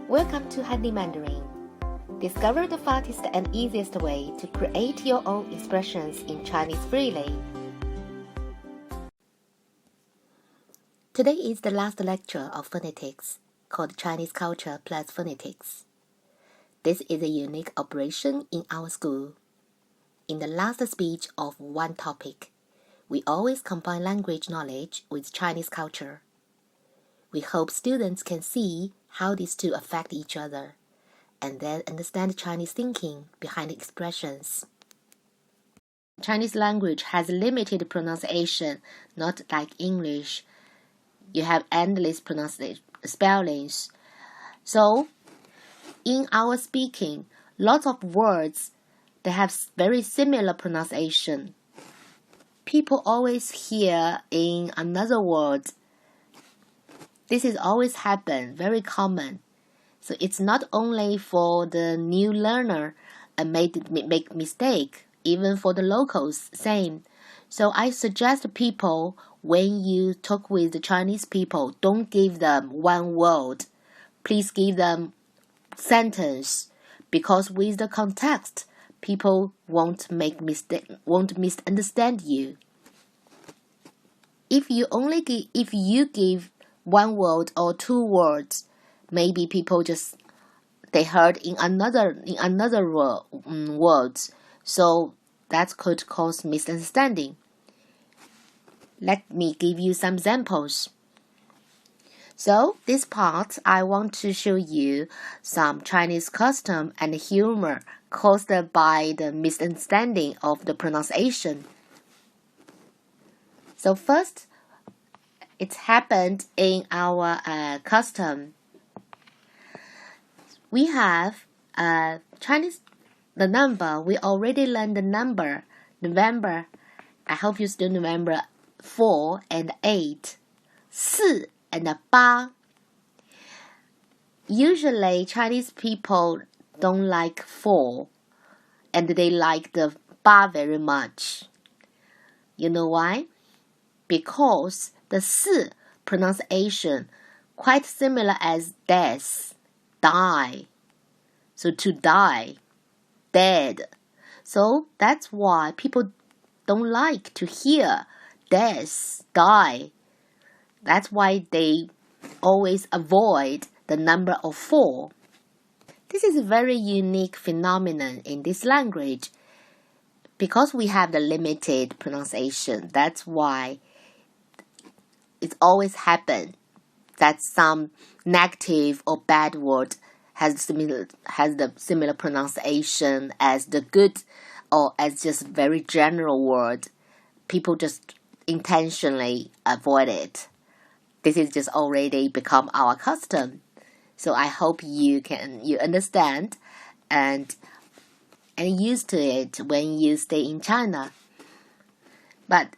Welcome to Handy Mandarin. Discover the fastest and easiest way to create your own expressions in Chinese freely. Today is the last lecture of phonetics, called Chinese Culture plus Phonetics. This is a unique operation in our school. In the last speech of one topic, we always combine language knowledge with Chinese culture. We hope students can see how these two affect each other, and then understand Chinese thinking behind the expressions. Chinese language has limited pronunciation, not like English. You have endless spellings. So, in our speaking, lots of words, they have very similar pronunciation. People always hear in another word. This is always happen, very common. So it's not only for the new learner make mistake, even for the locals, same. So I suggest people, when you talk with the Chinese people, don't give them one word. Please give them sentence, because with the context, people won't misunderstand you. If you give one word or two words, maybe people they heard in another words, so that could cause misunderstanding. Let me give you some examples. So this part, I want to show you some Chinese custom and humor caused by the misunderstanding of the pronunciation. So first, it happened in our custom. We have Chinese, the number. We already learned the number, November. I hope you still remember 4 and 8, 4 and 8. Usually, Chinese people don't like 4, and they like the 8 very much. You know why? Because the 4 pronunciation quite similar as death, die. So to die, dead. So that's why people don't like to hear death, die. That's why they always avoid the number of 4. This is a very unique phenomenon in this language. Because we have the limited pronunciation, that's why it always happens that some negative or bad word has the similar pronunciation as the good, or as just very general word. People just intentionally avoid it. This is just already become our custom. So I hope you understand and used to it when you stay in China. But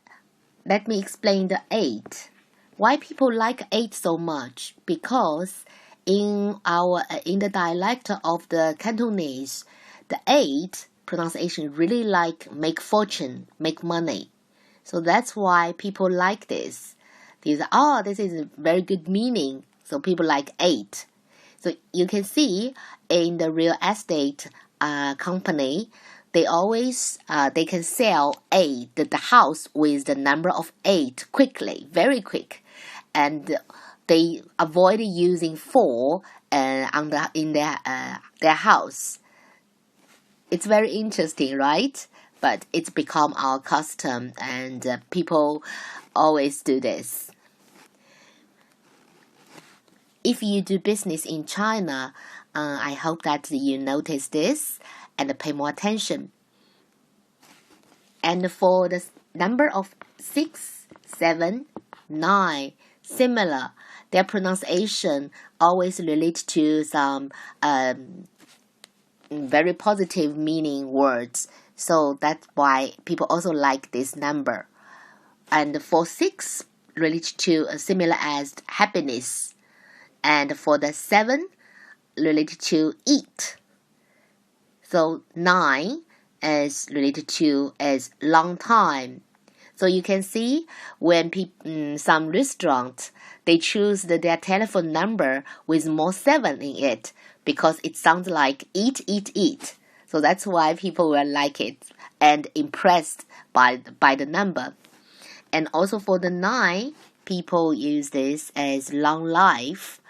let me explain the 8. Why people like 8 so much? Because in the dialect of the Cantonese, the 8 pronunciation really like make fortune, make money. So that's why people like this. This is a very good meaning. So people like 8. So you can see in the real estate company, they always they can sell the house with the number of 8 quickly, very quick, and they avoid using 4 in their house. It's very interesting, right? But it's become our custom, and people always do this. If you do business in China, I hope that you notice this and pay more attention. And for the number of 6, 7, 9, similar, their pronunciation always relates to some very positive meaning words. So that's why people also like this number. And for 6, relates to similar as happiness. And for the 7, related to eat. So 9 is related to as long time. So you can see when some restaurants, they choose their telephone number with more 7 in it because it sounds like eat, eat, eat. So that's why people will like it and impressed by the number. And also for the 9, people use this as long life,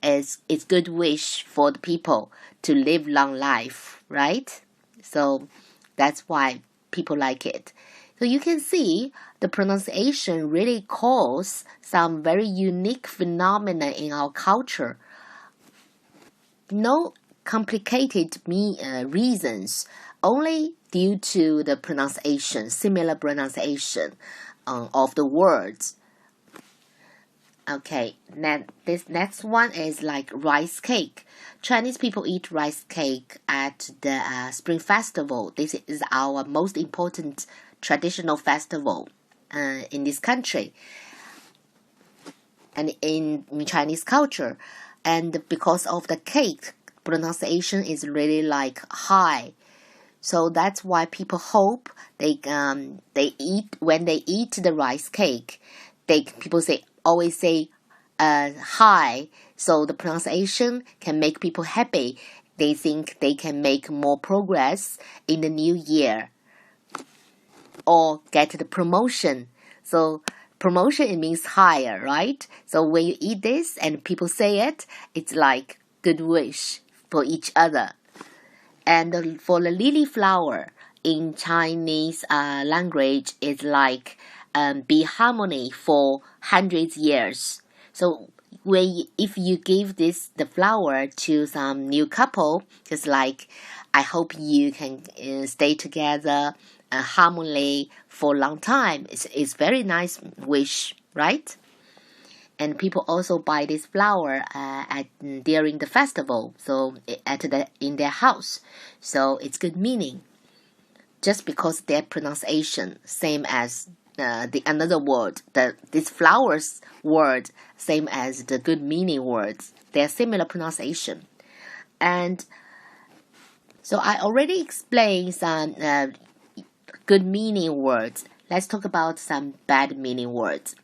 as it's good wish for the people to live long life, right? So that's why people like it. So you can see the pronunciation really cause some very unique phenomena in our culture. No complicated reasons, only due to the pronunciation, similar pronunciation of the words. Okay, this next one is like rice cake. Chinese people eat rice cake at the Spring Festival. This is our most important traditional festival in this country and in Chinese culture. And because of the cake, pronunciation is really like high. So that's why people hope they eat when they eat the rice cake. People always say hi, so the pronunciation can make people happy. They think they can make more progress in the new year or get the promotion. So promotion, it means higher, right? So when you eat this and people say it, it's like good wish for each other. And for the lily flower in Chinese language, it's like be harmony for hundreds years. So if you give the flower to some new couple, it's like I hope you can stay together harmony for a long time. It's very nice wish, right? And people also buy this flower during the festival, so in their house. So it's good meaning. Just because their pronunciation same as the another word, this flowers word same as the good meaning words. They're similar pronunciation. And so I already explained some good meaning words. Let's talk about some bad meaning words.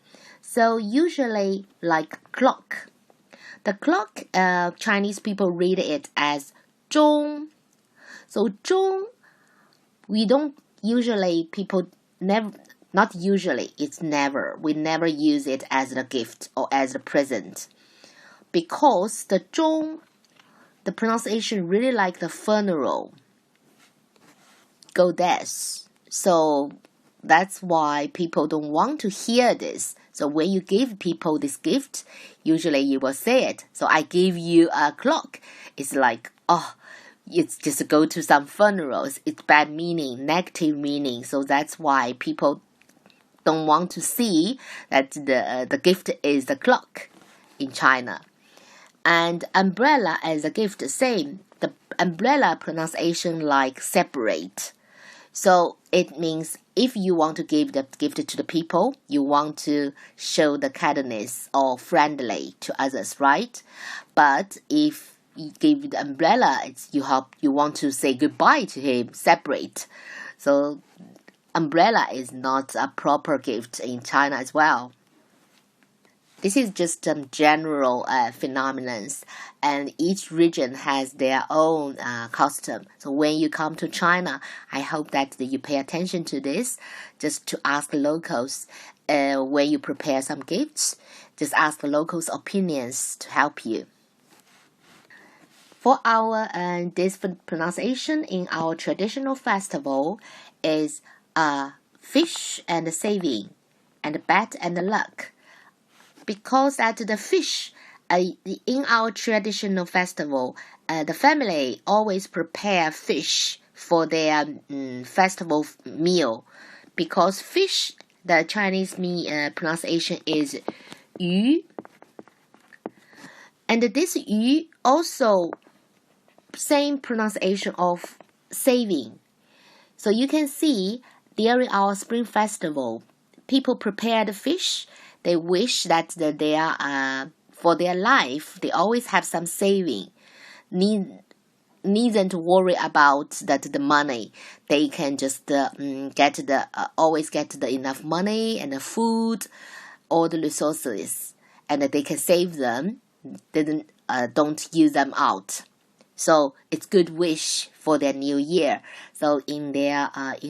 So usually like clock. The clock, Chinese people read it as 钟. So 钟, we don't usually, people never, not usually, it's never. We never use it as a gift or as a present. Because the 钟, the pronunciation really like the funeral. Go death. So that's why people don't want to hear this. So when you give people this gift, usually you will say it. So I give you a clock. It's like, oh, it's just go to some funerals. It's bad meaning, negative meaning. So that's why people don't want to see that the gift is the clock in China. And umbrella as a gift, same. The umbrella pronunciation like separate. So it means if you want to give the gift to the people, you want to show the kindness or friendly to others, right? But if you give the umbrella, you want to say goodbye to him, separate. So umbrella is not a proper gift in China as well. This is just some general phenomena, and each region has their own custom. So when you come to China, I hope that you pay attention to this, just to ask the locals when you prepare some gifts. Just ask the locals' opinions to help you. For our this pronunciation in our traditional festival is fish and saving, and bet and luck. Because at the fish, in our traditional festival, the family always prepare fish for their festival meal. Because fish, the Chinese pronunciation is 鱼. And this 鱼 also same pronunciation of saving. So you can see during our spring festival, people prepare the fish. They wish that for their life, they always have some saving. Needn't to worry about the money. They can just always get the enough money and the food, all the resources. and they can save them, don't use them out. So it's good wish for their new year. So in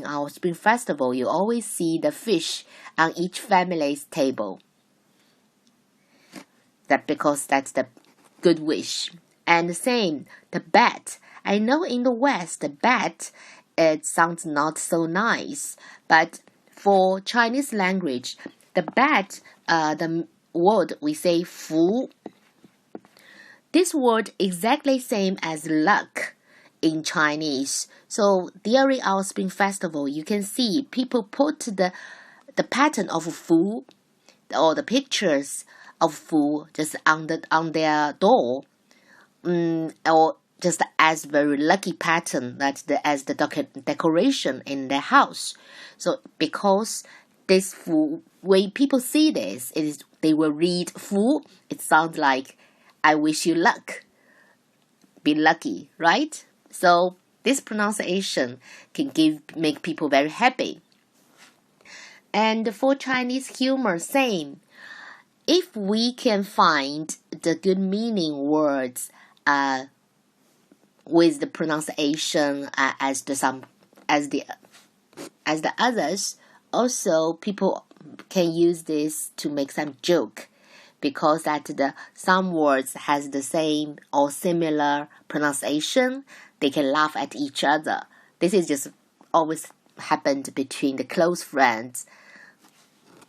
our Spring Festival, you always see the fish on each family's table. Because that's the good wish. And the same, the bat. I know in the West, the bat, it sounds not so nice. But for Chinese language, the bat, the word we say 福. This word exactly same as luck in Chinese. So during our Spring Festival, you can see people put the pattern of 福 or the pictures of 福 just on their door, or just as very lucky pattern as the decoration in their house. So because this 福, when people see this, they will read 福. It sounds like I wish you luck. Be lucky, right? So this pronunciation can make people very happy. And for Chinese humor, same. If we can find the good meaning words with the pronunciation as the others, also people can use this to make some joke, because some words has the same or similar pronunciation. They can laugh at each other. This is just always happened between the close friends.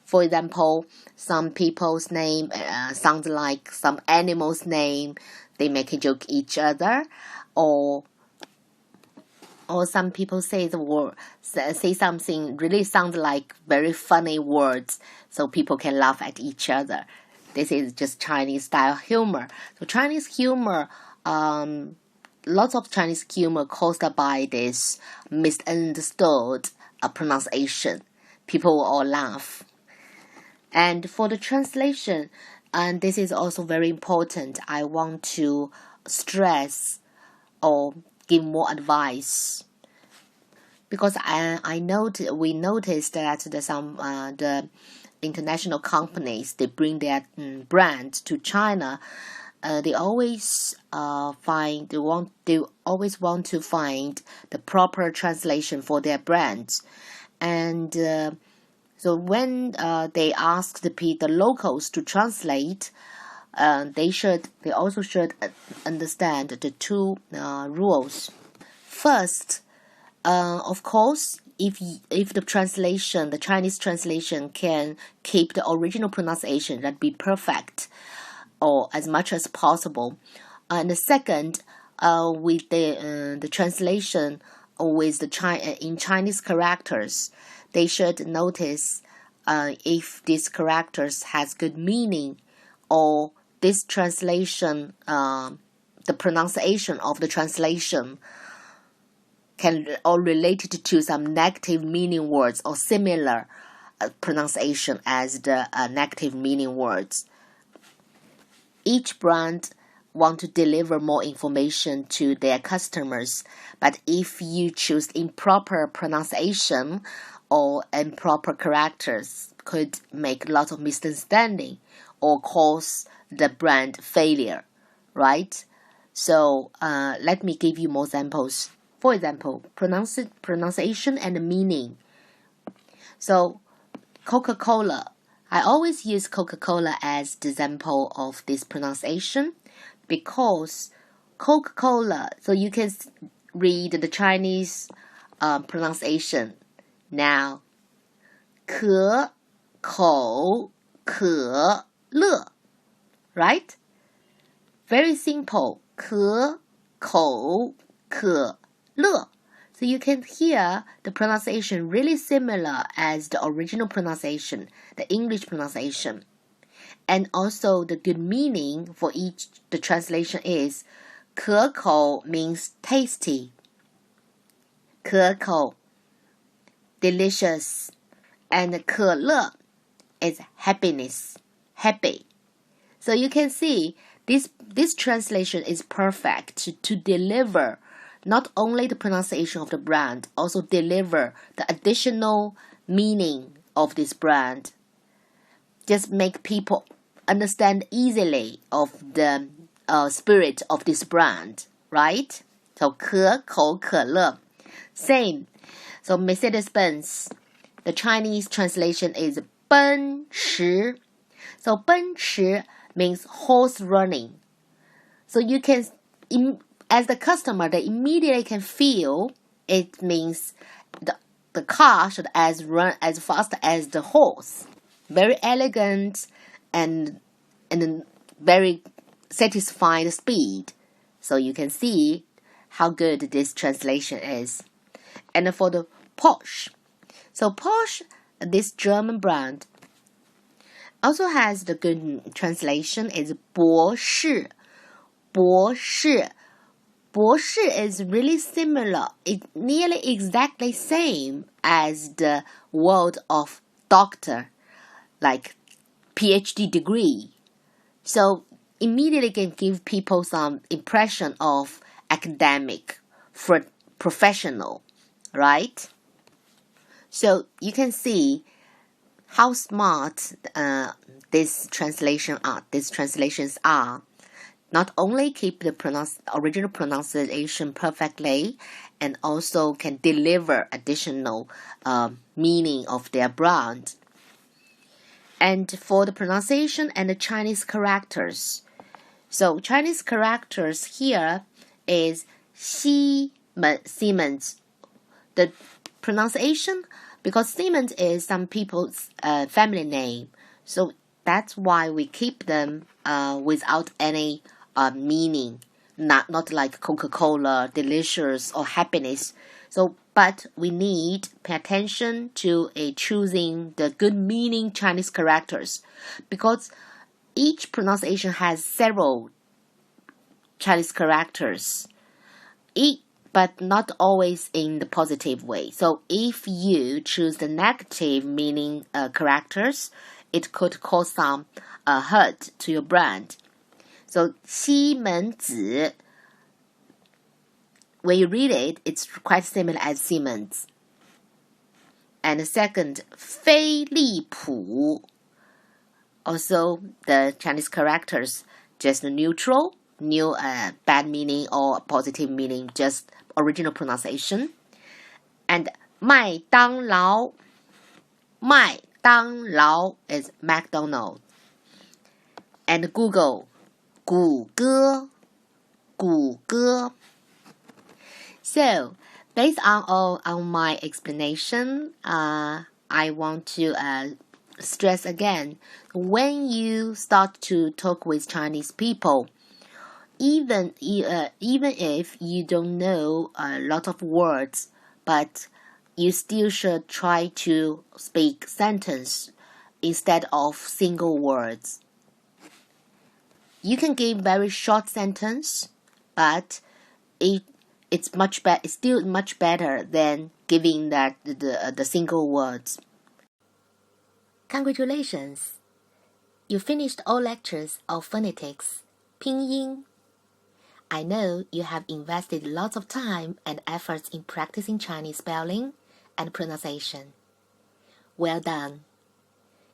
For example, some people's name sounds like some animal's name. They make a joke each other, or some people say something really sounds like very funny words, so people can laugh at each other. This is just Chinese style humor. So Chinese humor, lots of Chinese humor caused by this misunderstood pronunciation. People will all laugh. And for the translation, and this is also very important, I want to stress or give more advice, because we noticed that the international companies, they bring their brand to China. They always want to find the proper translation for their brands, and so when they ask the locals to translate, they also should understand the two rules. First, of course, if the Chinese translation can keep the original pronunciation, that'd be perfect, or as much as possible. And the second, with the translation with in Chinese characters, they should notice if these characters has good meaning, or this translation, the pronunciation of the translation can or related to some negative meaning words or similar pronunciation as the negative meaning words. Each brand want to deliver more information to their customers, but if you choose improper pronunciation or improper characters, could make a lot of misunderstanding or cause the brand failure, right? So let me give you more examples. For example, pronunciation and meaning. So Coca-Cola. I always use Coca-Cola as the example of this pronunciation, because Coca-Cola, so you can read the Chinese pronunciation now. 可口可乐, right? Very simple. 可口可乐. So you can hear the pronunciation really similar as the original pronunciation, the English pronunciation. And also the good meaning for the translation is 可口 means tasty. 可口 delicious. And 可乐 is happiness, happy. So you can see this translation is perfect to deliver not only the pronunciation of the brand, also deliver the additional meaning of this brand. Just make people understand easily of the spirit of this brand, right? So 可口可乐 same. So Mercedes-Benz, the Chinese translation is 奔驰. So 奔驰 means horse running. So you can, as the customer, they immediately can feel it means the car should run as fast as the horse. Very elegant and very satisfied speed. So you can see how good this translation is. And for the Porsche, so Porsche, this German brand, also has the good translation is 博士. 博士. 博士 is really similar. It's nearly exactly same as the word of doctor, like PhD degree. So immediately can give people some impression of academic, for professional, right? So you can see how smart these translations are. Not only keep the original pronunciation perfectly, and also can deliver additional meaning of their brand. And for the pronunciation and the Chinese characters, so Chinese characters here is Siemens. The pronunciation, because Siemens is some people's family name, so that's why we keep them without any meaning, not like Coca-Cola, delicious or happiness. So, but we need pay attention to choosing the good meaning Chinese characters, because each pronunciation has several Chinese characters, but not always in the positive way. So if you choose the negative meaning characters, it could cause some hurt to your brand. So 西门子, when you read it, it's quite similar as Siemens. And the second, 飞利浦, also the Chinese characters, just neutral, bad meaning or positive meaning, just original pronunciation. And 麦当劳, 麦当劳 is McDonald's. And Google, 谷歌, 谷歌. So, based on my explanation, I want to stress again, when you start to talk with Chinese people, even if you don't know a lot of words, but you still should try to speak sentence instead of single words. You can give very short sentence, but it's still much better than giving the single words. Congratulations! You finished all lectures of phonetics, 拼音. I know you have invested lots of time and efforts in practicing Chinese spelling and pronunciation. Well done.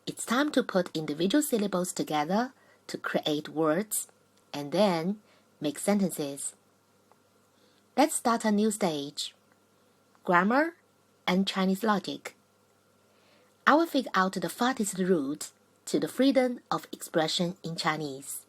It's time to put individual syllables together to create words and then make sentences. Let's start a new stage. Grammar and Chinese logic. I will figure out the farthest route to the freedom of expression in Chinese.